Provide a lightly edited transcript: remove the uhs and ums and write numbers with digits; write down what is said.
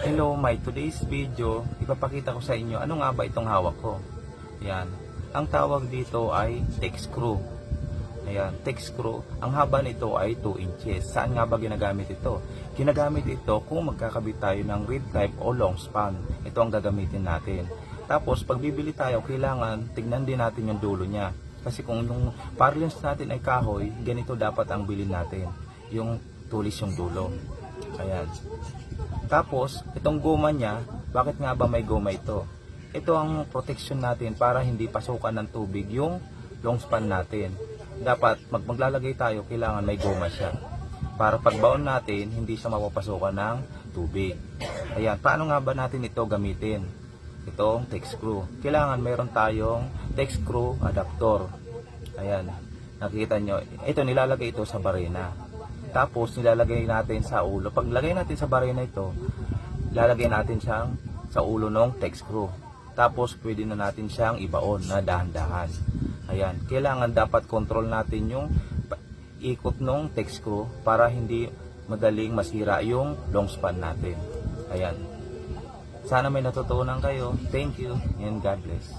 Hello, my today's video, ipapakita ko sa inyo ano nga ba itong hawak ko. Yan. Ang tawag dito ay TEC screw. Ayan, TEC screw. Ang haba nito ay 2 inches. Saan nga ba ginagamit ito? Ginagamit ito kung magkakabit tayo ng rib type o long span. Ito ang gagamitin natin. Tapos, pag bibili tayo, kailangan tignan din natin yung dulo niya. Kasi kung yung parlance natin ay kahoy, ganito dapat ang bilhin natin. Yung tulis yung dulo. Ayan. Tapos, itong goma niya, bakit nga ba may goma ito? Ito ang protection natin para hindi pasukan ng tubig yung long span natin. Dapat, maglalagay tayo, kailangan may goma siya. Para pagbaon natin, hindi siya mapapasukan ng tubig. Ayan, paano nga ba natin ito gamitin? Itong TEC screw. Kailangan mayroon tayong TEC screw adapter. Ayan, nakikita nyo. Ito, nilalagay ito sa barena. Tapos nilalagay natin sa ulo. Pag lagay natin sa barena ito, lalagay natin siyang sa ulo ng TEC screw. Tapos pwede na natin siyang ibaon na dahan-dahan. Ayan, kailangan dapat control natin yung ikot ng TEC screw para hindi madaling masira yung long span natin. Ayan. Sana may natutunan kayo. Thank you and God bless.